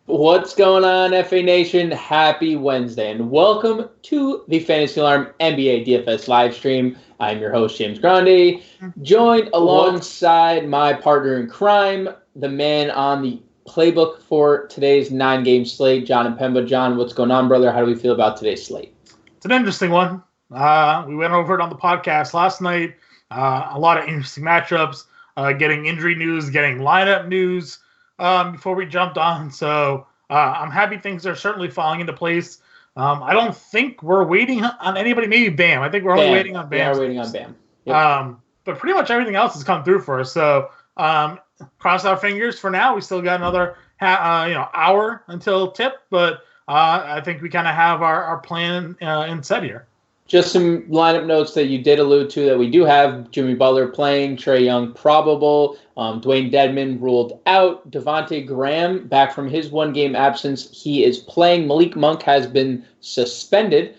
What's going on, FA Nation? Happy Wednesday, and welcome to the Fantasy Alarm NBA DFS live stream. I'm your host, James Grande, joined alongside my partner in crime, the man on the playbook for today's 9-game slate, John Impemba. John, what's going on, brother? How do we feel about today's slate? It's an interesting one. We went over it on the podcast last night. A lot of interesting matchups, getting injury news, getting lineup news before we jumped on. So I'm happy things are certainly falling into place. I don't think we're waiting on anybody. Maybe Bam. I think we're only waiting on Bam. We are waiting on Bam. Yep. But pretty much everything else has come through for us. So cross our fingers for now. We still got another hour until tip, but I think we kind of have our plan in set here. Just some lineup notes that you did allude to that we do have. Jimmy Butler playing, Trae Young probable, Dwayne Dedmon ruled out, Devontae Graham back from his one-game absence. He is playing. Malik Monk has been suspended.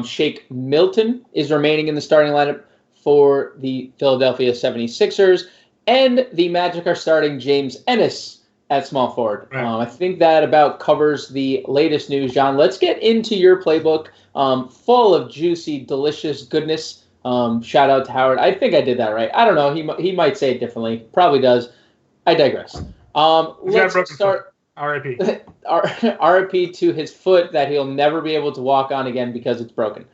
Shake Milton is remaining in the starting lineup for the Philadelphia 76ers. And the Magic are starting James Ennis at small forward. Right. I think that about covers the latest news, John. Let's get into your playbook. Full of juicy, delicious goodness. Shout out to Howard. I think I did that right. I don't know. He might say it differently. Probably does. I digress. Let's start. R.I.P. R.I.P. to his foot that he'll never be able to walk on again because it's broken.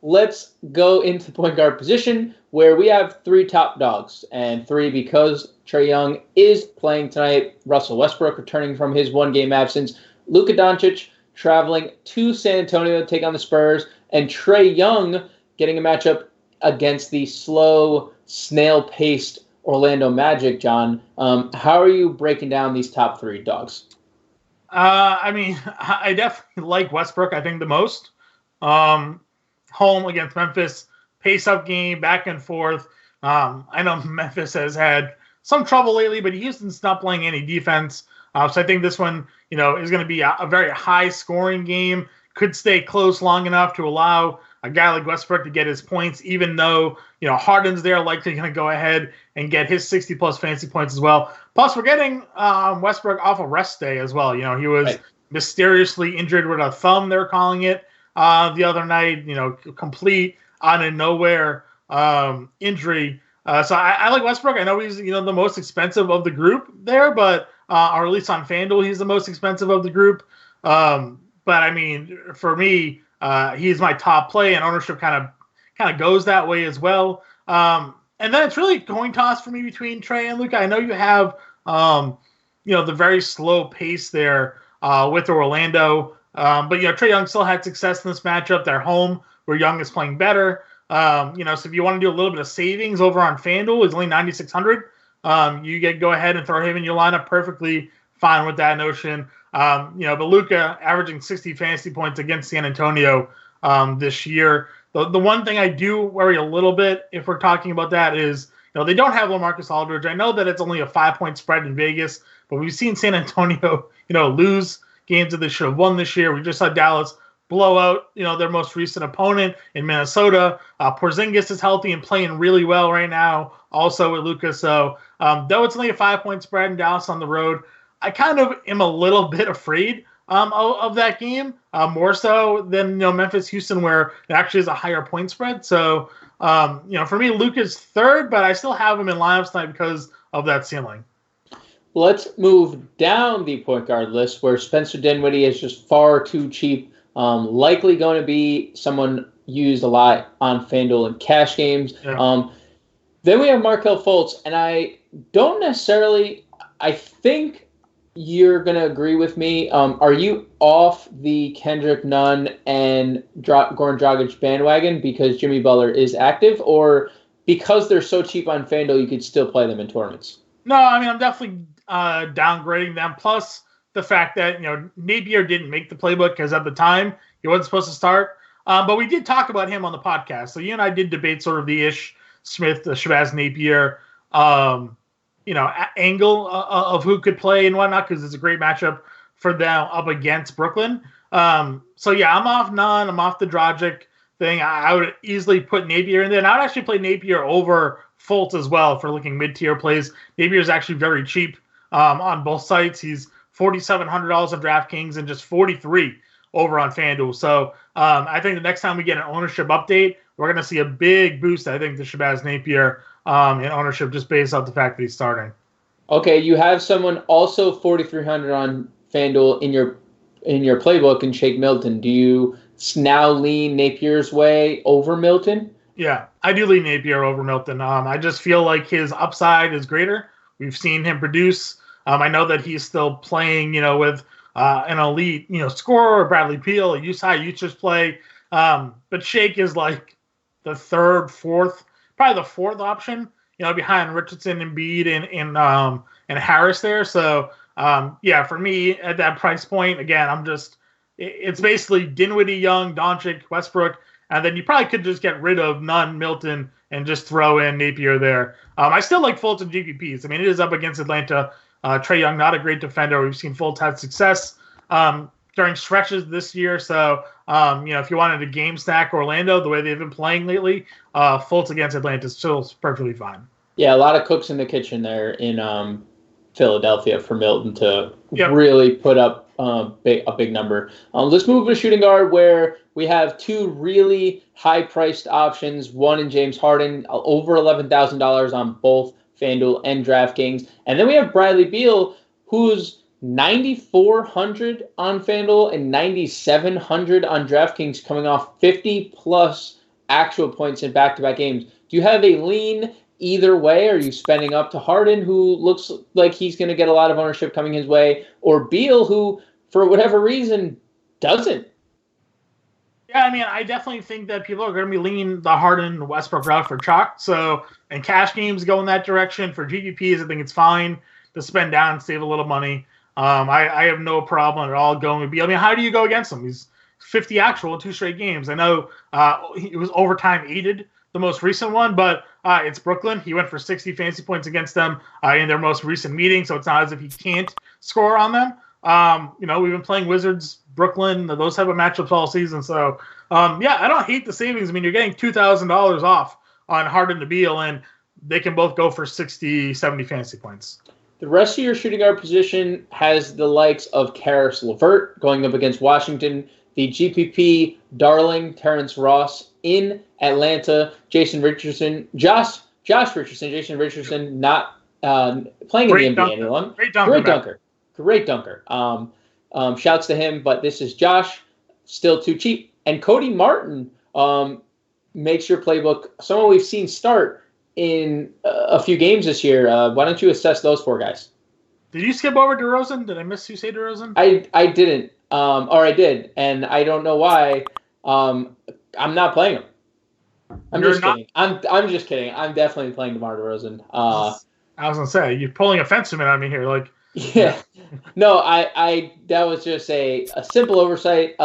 Let's go into the point guard position where we have 3 top dogs and 3 because Trae Young is playing tonight. Russell Westbrook returning from his one-game absence. Luka Doncic traveling to San Antonio to take on the Spurs, and Trae Young getting a matchup against the slow, snail-paced Orlando Magic, John. How are you breaking down these top 3 dogs? I definitely like Westbrook, I think, the most. Home against Memphis, pace-up game, back and forth. I know Memphis has had some trouble lately, but Houston's not playing any defense. So I think this one, is going to be a very high-scoring game. Could stay close long enough to allow a guy like Westbrook to get his points, even though, Harden's there, likely going to go ahead and get his 60-plus fantasy points as well. Plus, we're getting Westbrook off a rest day as well. He was mysteriously injured with a thumb, they're calling it, the other night. Complete out of nowhere injury. So I like Westbrook. I know he's the most expensive of the group there, but or at least on FanDuel, he's the most expensive of the group. But I mean, for me, he's my top play, and ownership kind of goes that way as well. And then it's really a coin toss for me between Trae and Luka. I know you have the very slow pace there with Orlando, but Trae Young still had success in this matchup. They're home, where Young is playing better. So if you want to do a little bit of savings over on FanDuel, it's only $9,600. You go ahead and throw him in your lineup, perfectly fine with that notion. But Luka averaging 60 fantasy points against San Antonio this year. The one thing I do worry a little bit if we're talking about that is, they don't have LaMarcus Aldridge. I know that it's only a 5-point spread in Vegas, but we've seen San Antonio, lose games that they should have won this year. We just saw Dallas blow out, their most recent opponent in Minnesota. Porzingis is healthy and playing really well right now, also with Luka. So though it's only a 5-point spread in Dallas on the road, I kind of am a little bit afraid of that game, more so than Memphis, Houston, where it actually is a higher point spread. So for me, Luka's third, but I still have him in lineups tonight because of that ceiling. Let's move down the point guard list where Spencer Dinwiddie is just far too cheap. Likely going to be someone used a lot on FanDuel and cash games. Yeah. Then we have Markelle Fultz, and I think you're going to agree with me. Are you off the Kendrick Nunn and Goran Dragic bandwagon because Jimmy Butler is active, or because they're so cheap on FanDuel you could still play them in tournaments? No, I'm definitely downgrading them. Plus the fact that Napier didn't make the playbook because at the time he wasn't supposed to start. But we did talk about him on the podcast. So you and I did debate sort of the Ish Smith, Shabazz Napier, angle of who could play and whatnot, because it's a great matchup for them up against Brooklyn. So yeah, I'm off Nunn. I'm off the Dragic thing. I would easily put Napier in there. And I would actually play Napier over Fultz as well for looking mid-tier plays. Napier is actually very cheap on both sites. He's $4,700 on DraftKings and just 43 over on FanDuel. So I think the next time we get an ownership update, we're going to see a big boost, I think, to Shabazz Napier in ownership just based off the fact that he's starting. Okay, you have someone also 4,300 on FanDuel in your playbook in Shake Milton. Do you now lean Napier's way over Milton? Yeah, I do lean Napier over Milton. I just feel like his upside is greater. We've seen him produce. I know that he's still playing, with an elite, scorer, Bradley Beal, a high usage play. But Shake is like the third, fourth, probably the fourth option, behind Richardson, Embiid, and Harris there. So, for me at that price point, again, it's basically Dinwiddie, Young, Doncic, Westbrook, and then you probably could just get rid of Nunn, Milton, and just throw in Napier there. I still like Fultz and GPPs. I mean, it is up against Atlanta. Trae Young, not a great defender. We've seen Fultz have success during stretches this year. So, if you wanted to game stack Orlando the way they've been playing lately, Fultz against Atlanta is still perfectly fine. Yeah, a lot of cooks in the kitchen there in Philadelphia for Milton to really put up a big number. Let's move to shooting guard, where we have two really high-priced options, one in James Harden, over $11,000 on both FanDuel and DraftKings. And then we have Bradley Beal, who's 9,400 on FanDuel and 9,700 on DraftKings, coming off 50-plus actual points in back-to-back games. Do you have a lean either way? Are you spending up to Harden, who looks like he's going to get a lot of ownership coming his way, or Beal, who, for whatever reason, doesn't? Yeah, I mean, I definitely think that people are going to be leaning the Harden Westbrook route for chalk. So, and cash games go in that direction. For GPPs, I think it's fine to spend down and save a little money. I have no problem at all going with Beal. I mean, how do you go against him? He's 50 actual in 2 straight games. I know it was overtime aided, the most recent one, but it's Brooklyn. He went for 60 fantasy points against them in their most recent meeting, so it's not as if he can't score on them. We've been playing Wizards, Brooklyn, those type of matchups all season. So, I don't hate the savings. I mean, you're getting $2,000 off on Harden to Beal, and they can both go for 60, 70 fantasy points. The rest of your shooting guard position has the likes of Karis LeVert going up against Washington, the GPP darling Terrence Ross in Atlanta, Jason Richardson, Josh Richardson, Jason Richardson not playing in the NBA any longer. Great dunker. Shouts to him, but this is Josh, still too cheap. And Cody Martin makes your playbook someone we've seen start in a few games this year. Why don't you assess those 4 guys? Did you skip over DeRozan? Did I miss you say DeRozan? I didn't. Or I did, and I don't know why. I'm not playing him. I'm just kidding. I'm just kidding. I'm definitely playing DeMar DeRozan. I was gonna say you're pulling a fence man on me here, like. Yeah. No, I that was just a simple oversight.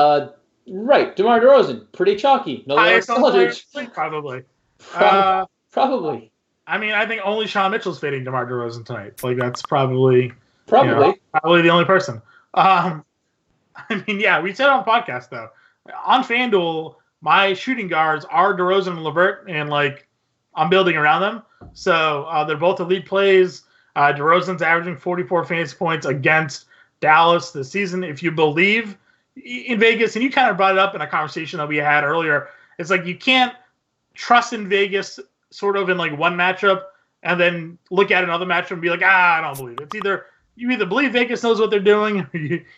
Right, DeMar DeRozan, pretty chalky. No Lawrence Aldridge. Probably. Probably. I mean, I think only Sean Mitchell's fading DeMar DeRozan tonight. Like, that's probably the only person. I mean, yeah, we said on the podcast, though. On FanDuel, my shooting guards are DeRozan and LeVert, and, like, I'm building around them. So they're both elite plays. DeRozan's averaging 44 fantasy points against Dallas this season. If you believe in Vegas, and you kind of brought it up in a conversation that we had earlier, it's like you can't trust in Vegas sort of in like one matchup and then look at another matchup and be like, I don't believe it. It's either you either believe Vegas knows what they're doing, or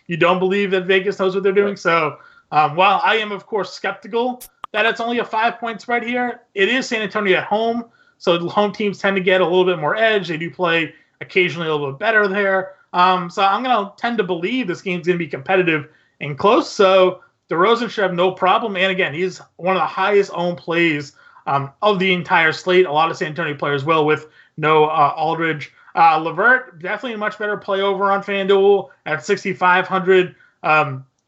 you don't believe that Vegas knows what they're doing. So while I am, of course, skeptical that it's only a 5-point spread here, it is San Antonio at home. So the home teams tend to get a little bit more edge. They do play occasionally a little bit better there. So I'm going to tend to believe this game's going to be competitive and close. So DeRozan should have no problem. And again, he's one of the highest owned plays of the entire slate. A lot of San Antonio players will with no Aldridge. LeVert, definitely a much better play over on FanDuel at 6,500.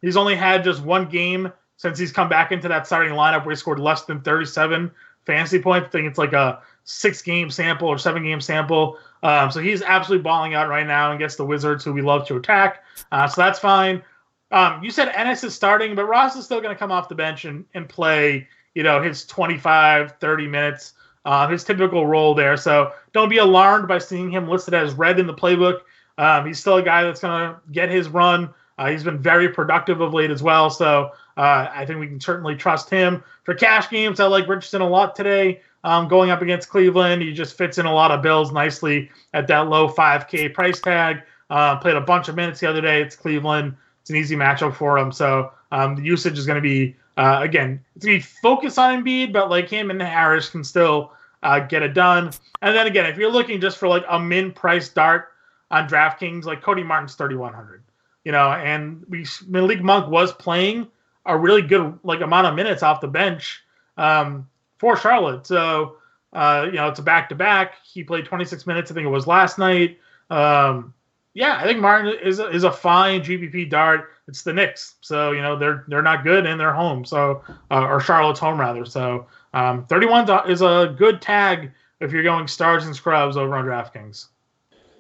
He's only had just one game since he's come back into that starting lineup where he scored less than 37 fantasy points. I think it's like a 6-game sample or 7-game sample. So he's absolutely balling out right now against the Wizards, who we love to attack. So that's fine. You said Ennis is starting, but Ross is still going to come off the bench and play, his 25, 30 minutes, his typical role there. So don't be alarmed by seeing him listed as red in the playbook. He's still a guy that's going to get his run. He's been very productive of late as well, so I think we can certainly trust him. For cash games, I like Richardson a lot today. Going up against Cleveland, he just fits in a lot of bills nicely at that low 5K price tag. Played a bunch of minutes the other day. It's Cleveland. It's an easy matchup for him. So the usage is going to be, again, it's going to be focused on Embiid, but like him and Harris can still get it done. And then again, if you're looking just for like a min-price dart on DraftKings, like Cody Martin's 3,100. And Malik Monk was playing a really good amount of minutes off the bench for Charlotte. So, it's a back-to-back. He played 26 minutes, I think it was last night. I think Martin is a fine GPP dart. It's the Knicks. So, they're not good and they're home. So, or Charlotte's home rather. So, 31 is a good tag if you're going stars and scrubs over on DraftKings.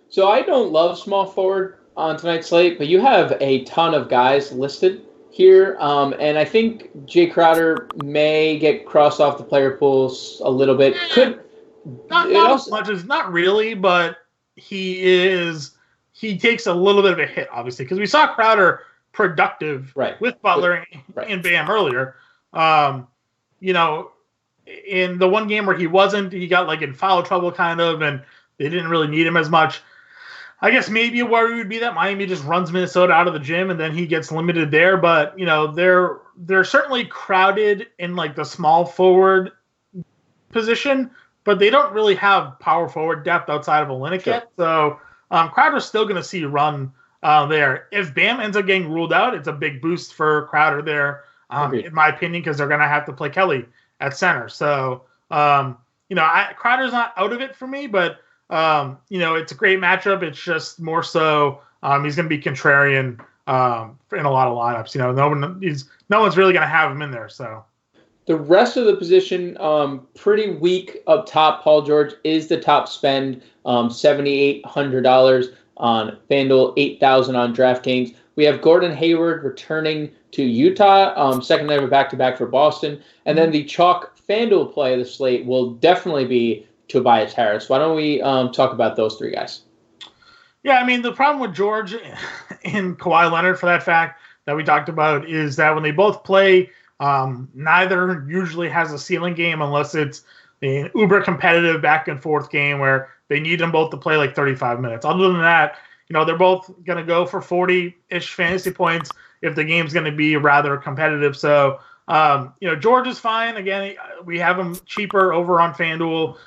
So I don't love small forward on tonight's slate, but you have a ton of guys listed here, and I think Jay Crowder may get crossed off the player pools a little bit. Not really, but he takes a little bit of a hit, obviously, because we saw Crowder productive with Butler and Bam earlier. In the one game where he wasn't, he got in foul trouble kind of, and they didn't really need him as much. I guess maybe a worry would be that Miami just runs Minnesota out of the gym and then he gets limited there. But, they're certainly crowded in the small forward position, but they don't really have power forward depth outside of Olynyk yet. So Crowder's still going to see a run there. If Bam ends up getting ruled out, it's a big boost for Crowder there, in my opinion, because they're going to have to play Kelly at center. So, Crowder's not out of it for me, but it's a great matchup. It's just more so he's going to be contrarian in a lot of lineups. No one's really going to have him in there. So the rest of the position, pretty weak up top. Paul George is the top spend, $7,800 on FanDuel, $8,000 on DraftKings. We have Gordon Hayward returning to Utah, second night of a back-to-back for Boston, and then the chalk FanDuel play of the slate will definitely be Tobias Harris. Why don't we talk about those three guys? Yeah, the problem with George and Kawhi Leonard, for that fact that we talked about, is that when they both play, neither usually has a ceiling game unless it's an uber competitive back and forth game where they need them both to play 35 minutes. Other than that, they're both going to go for 40-ish fantasy points if the game's going to be rather competitive. So, George is fine. Again, we have him cheaper over on FanDuel.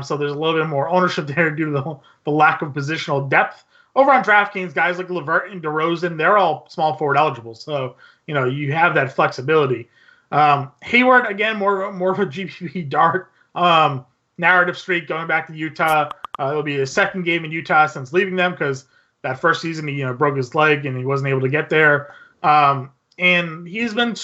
So there's a little bit more ownership there due to the lack of positional depth. Over on DraftKings, guys like LeVert and DeRozan, they're all small forward eligible. So, you have that flexibility. Hayward, again, more of a GPP dart. Narrative streak going back to Utah. It'll be his second game in Utah since leaving them because that first season he broke his leg and he wasn't able to get there. And he's been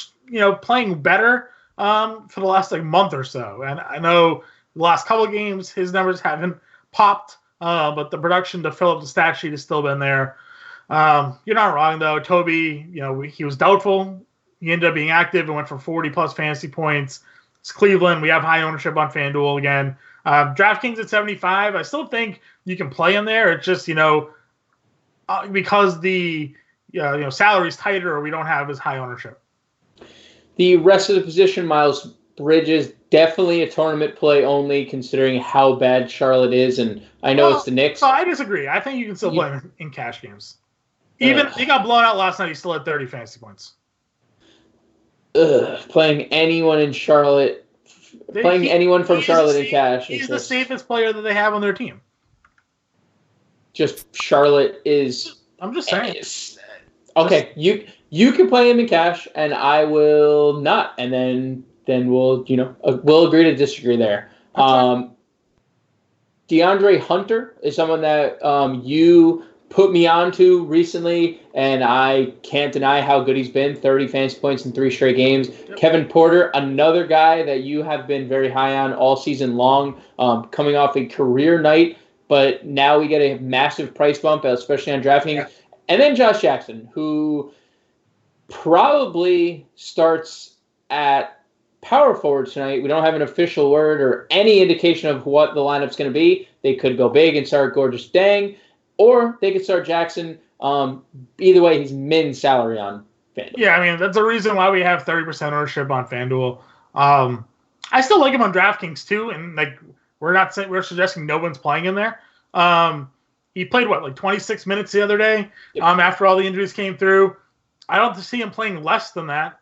playing better for the last month or so. And I know the last couple of games his numbers haven't popped, but the production to fill up the stat sheet has still been there. You're not wrong though. Toby, he was doubtful. He ended up being active and went for 40+ fantasy points. It's Cleveland. We have high ownership on FanDuel again. DraftKings at 75. I still think you can play in there. It's just because the salary's tighter, or we don't have as high ownership. The rest of the position, Miles Bridges, definitely a tournament play only, considering how bad Charlotte is, and I know it's the Knicks. So I disagree. I think you can still play him in cash games. Even he got blown out last night. He still had 30 fantasy points. Playing anyone in Charlotte, anyone from Charlotte in cash. He's the safest player that they have on their team. Just Charlotte is. I'm just saying. Okay, you can play him in cash, and I will not, and then we'll we'll agree to disagree there. DeAndre Hunter is someone that you put me onto recently, and I can't deny how good he's been. 30 fantasy points in 3 straight games. Yep. Kevin Porter, another guy that you have been very high on all season long, coming off a career night, but now we get a massive price bump, especially on DraftKings. Yeah. And then Josh Jackson, who probably starts at power forward tonight. We don't have an official word or any indication of what the lineup's going to be. They could go big and start Gorgeous Dang. or they could start Jackson. Either way, he's min salary on FanDuel. Yeah, I mean, that's the reason why we have 30% ownership on FanDuel. I still like him on DraftKings too, and like we're suggesting no one's playing in there. He played 26 minutes the other day. Yep. After all the injuries came through, I don't see him playing less than that.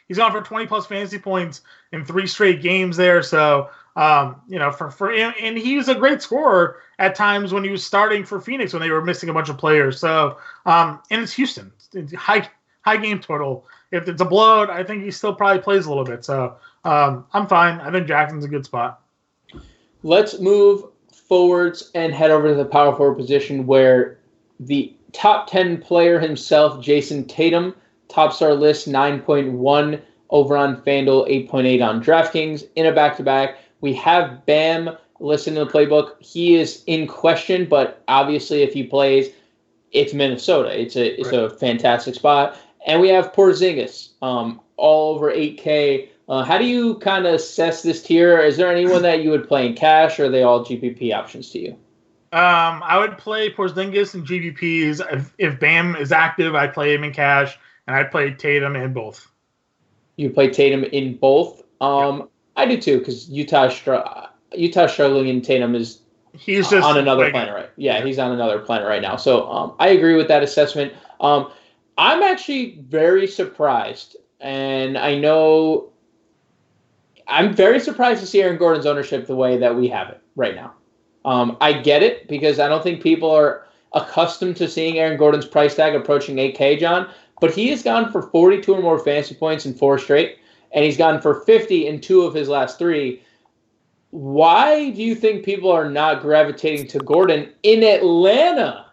He's gone for 20 plus fantasy points in 3 straight games there. So and he was a great scorer at times when he was starting for Phoenix when they were missing a bunch of players. So and it's Houston, it's high game total. If it's a blowout, I think he still probably plays a little bit. So I'm fine. I think Jackson's a good spot. Let's move forwards and head over to the power forward position where the top 10 player himself, Jason Tatum, tops our list, 9.1 over on FanDuel, 8.8 on DraftKings in a back-to-back. We have Bam listed in the playbook. He is in question, but obviously if he plays, it's Minnesota. It's a fantastic spot. And we have Porzingis, all over 8K. How do you kind of assess this tier? Is there anyone that you would play in cash, or are they all GPP options to you? I would play Porzingis in GPPs. If Bam is active, I'd play him in cash, and I'd play Tatum in both. You play Tatum in both? Yep. I do too, because Utah's struggling, and Tatum is he's just on another planet, right? Yeah, he's on another planet right now. So I agree with that assessment. I'm actually very surprised, and I know I'm very surprised to see Aaron Gordon's ownership the way that we have it right now. I get it because I don't think people are accustomed to seeing Aaron Gordon's price tag approaching 8K, John, but he has gone for 42 or more fantasy points in 4 straight, and he's gone for 50 in 2 of his last 3. Why do you think people are not gravitating to Gordon in Atlanta?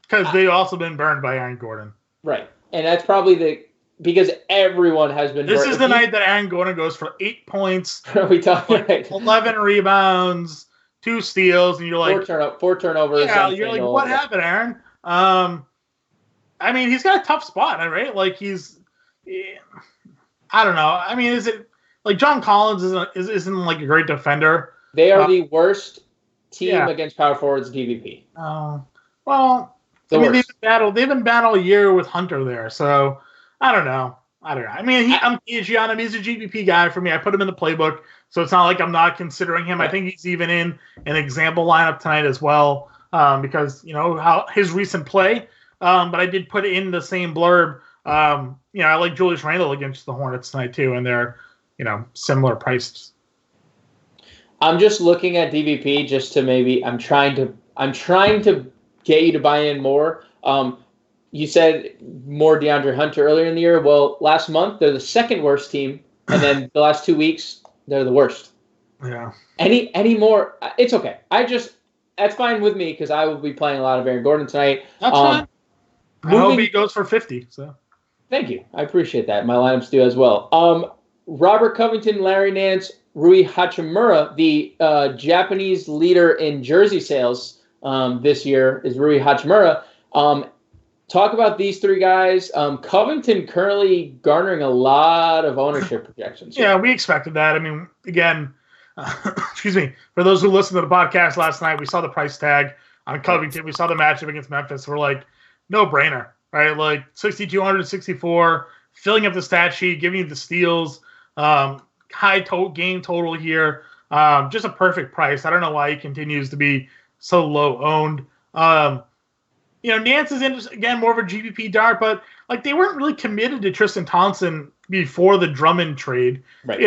Because they've also been burned by Aaron Gordon. Right. And that's probably because everyone has been This burned. Is the night that Aaron Gordon goes for 8 points, we talking right. 11 rebounds, 2 steals, and you're like... 4 turnovers. Yeah, you're like, what happened, Aaron? I mean, he's got a tough spot, right? Like, I don't know. I mean, is it... Like, John Collins isn't like a great defender. They are the worst team against power forwards DVP. Well... they've been battle a year with Hunter there, so I don't know. I mean, I'm cagey on him. He's a GPP guy for me. I put him in the playbook, so it's not like I'm not considering him. I think he's even in an example lineup tonight as well, because how his recent play. But I did put in the same blurb. I like Julius Randle against the Hornets tonight too, and they're similar priced. I'm just looking at DVP just to maybe. I'm trying to get you to buy in more. You said more DeAndre Hunter earlier in the year. Well, last month, they're the second worst team. And then the last 2 weeks, they're the worst. Yeah. Any more, it's okay. That's fine with me because I will be playing a lot of Aaron Gordon tonight. That's fine. I hope he goes for 50. So. Thank you. I appreciate that. My lineups do as well. Robert Covington, Larry Nance, Rui Hachimura, the Japanese leader in jersey sales this year is Rui Hachimura. Talk about these 3 guys. Covington currently garnering a lot of ownership projections. Yeah, we expected that. I mean, again, excuse me, for those who listened to the podcast last night, we saw the price tag on Covington. We saw the matchup against Memphis. We're like, no brainer, right? Like 6,200 to 64, filling up the stat sheet, giving you the steals, high game total here. Just a perfect price. I don't know why he continues to be so low owned. Nance is again more of a GPP dart, but like they weren't really committed to Tristan Thompson before the Drummond trade. Right.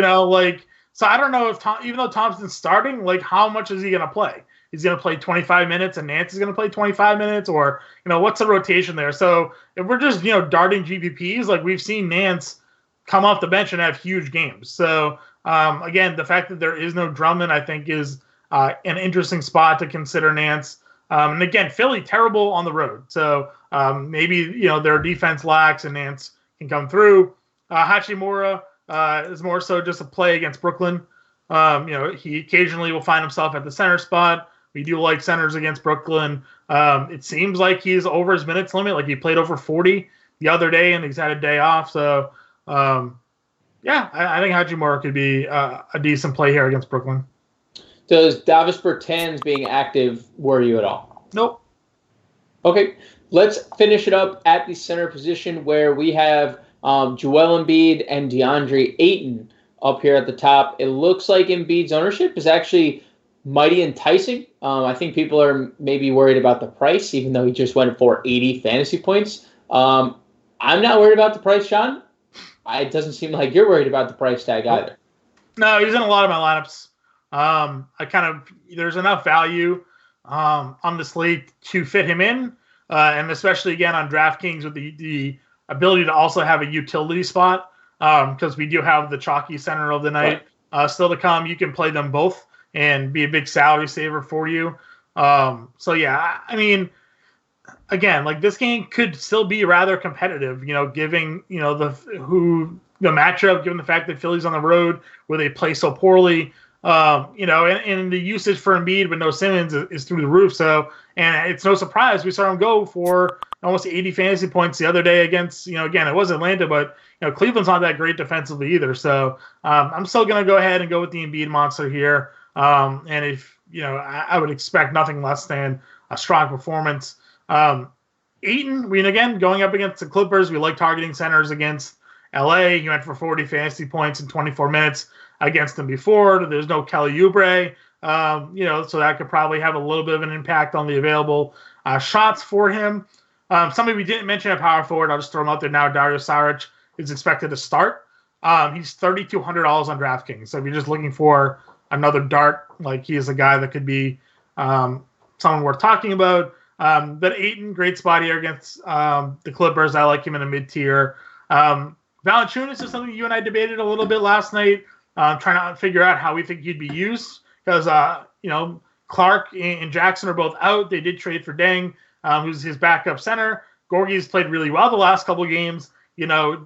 So I don't know if even though Thompson's starting, like how much is he going to play? He's going to play 25 minutes and Nance is going to play 25 minutes, or what's the rotation there? So if we're just darting GPPs, like we've seen Nance come off the bench and have huge games. So again, the fact that there is no Drummond, I think, is an interesting spot to consider Nance. And again, Philly terrible on the road, so maybe their defense lacks and Nance can come through. Hachimura is more so just a play against Brooklyn. He occasionally will find himself at the center spot. We do like centers against Brooklyn. It seems like he's over his minutes limit. Like he played over 40 the other day, and he's had a day off. So I think Hachimura could be a decent play here against Brooklyn. Does Davis Bertans being active worry you at all? Nope. Okay, let's finish it up at the center position where we have Joel Embiid and DeAndre Ayton up here at the top. It looks like Embiid's ownership is actually mighty enticing. I think people are maybe worried about the price, even though he just went for 80 fantasy points. I'm not worried about the price, Sean. It doesn't seem like you're worried about the price tag either. No, he's in a lot of my lineups. There's enough value on the slate to fit him in, and especially again on DraftKings with the ability to also have a utility spot because we do have the chalky center of the night still to come. You can play them both and be a big salary saver for you. So yeah, I mean, again, like this game could still be rather competitive, giving, the matchup, given the fact that Philly's on the road where they play so poorly, and the usage for Embiid with no Simmons is through the roof. So, and it's no surprise we saw him go for almost 80 fantasy points the other day against, again, it was Atlanta, but, Cleveland's not that great defensively either. So I'm still going to go ahead and go with the Embiid monster here. And if, I would expect nothing less than a strong performance. Ayton, again, going up against the Clippers, we like targeting centers against LA. He went for 40 fantasy points in 24 minutes against them before. There's no Kelly Oubre, so that could probably have a little bit of an impact on the available shots for him. Somebody we didn't mention at power forward, I'll just throw him out there now. Dario Saric is expected to start. He's $3,200 on DraftKings. So if you're just looking for another dart, like he is a guy that could be someone worth talking about. But Ayton, great spot here against the Clippers. I like him in the mid-tier. Valanciunas is something you and I debated a little bit last night, trying to figure out how we think he'd be used. Because, Clark and Jackson are both out. They did trade for Deng, who's his backup center. Gorgie's played really well the last couple of games.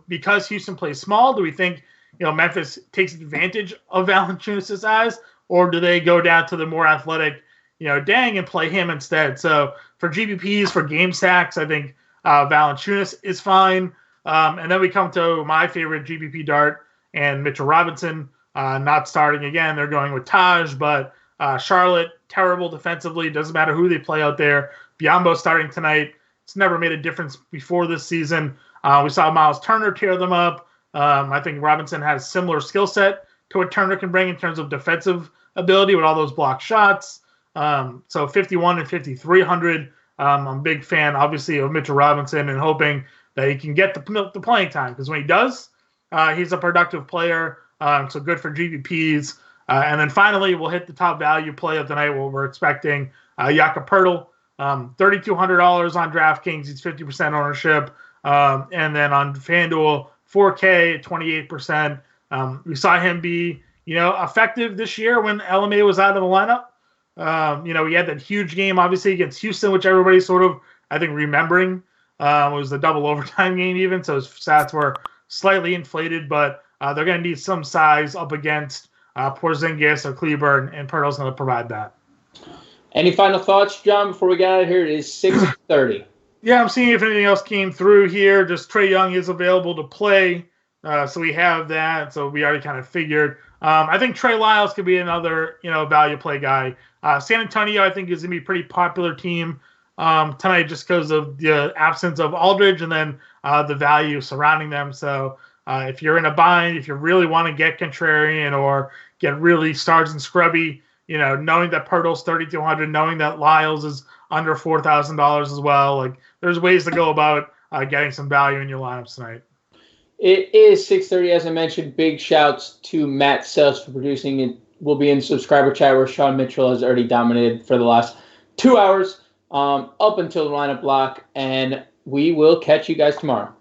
Because Houston plays small, do we think, Memphis takes advantage of Valanciunas' size? Or do they go down to the more athletic, Deng and play him instead? So for GPPs, for game stacks, I think Valanciunas is fine. And then we come to my favorite GPP dart and Mitchell Robinson not starting again. They're going with Taj, but Charlotte, terrible defensively. Doesn't matter who they play out there. Biyombo starting tonight. It's never made a difference before this season. We saw Miles Turner tear them up. I think Robinson has similar skill set to what Turner can bring in terms of defensive ability with all those blocked shots. So 51 and 5,300. I'm a big fan, obviously, of Mitchell Robinson and hoping that he can get the playing time, because when he does, he's a productive player. So good for GPPs. And then finally, we'll hit the top value play of the night. What we're expecting, Jakob Poeltl, $3,200 on DraftKings. He's 50% ownership. And then on FanDuel, 4K at 28%. We saw him be, effective this year when LMA was out of the lineup. He had that huge game, obviously, against Houston, which everybody's sort of, I think, remembering. It was the double overtime game even, so his stats were slightly inflated, but they're going to need some size up against Porzingis or Kleber, and Poeltl's going to provide that. Any final thoughts, John, before we get out of here? It is 6:30. Yeah, I'm seeing if anything else came through here. Just Trae Young is available to play, so we have that. So we already kind of figured. I think Trey Lyles could be another, value play guy. San Antonio, I think, is going to be a pretty popular team tonight just because of the absence of Aldridge and then the value surrounding them. So if you're in a bind, if you really want to get contrarian or get really stars and scrubby, knowing that Poeltl's $3,200, knowing that Lyles is under $4,000 as well, like there's ways to go about getting some value in your lineups tonight. It is 6:30, as I mentioned. Big shouts to Matt Sells for producing it. We'll be in subscriber chat where Sean Mitchell has already dominated for the last 2 hours up until the lineup block, and we will catch you guys tomorrow.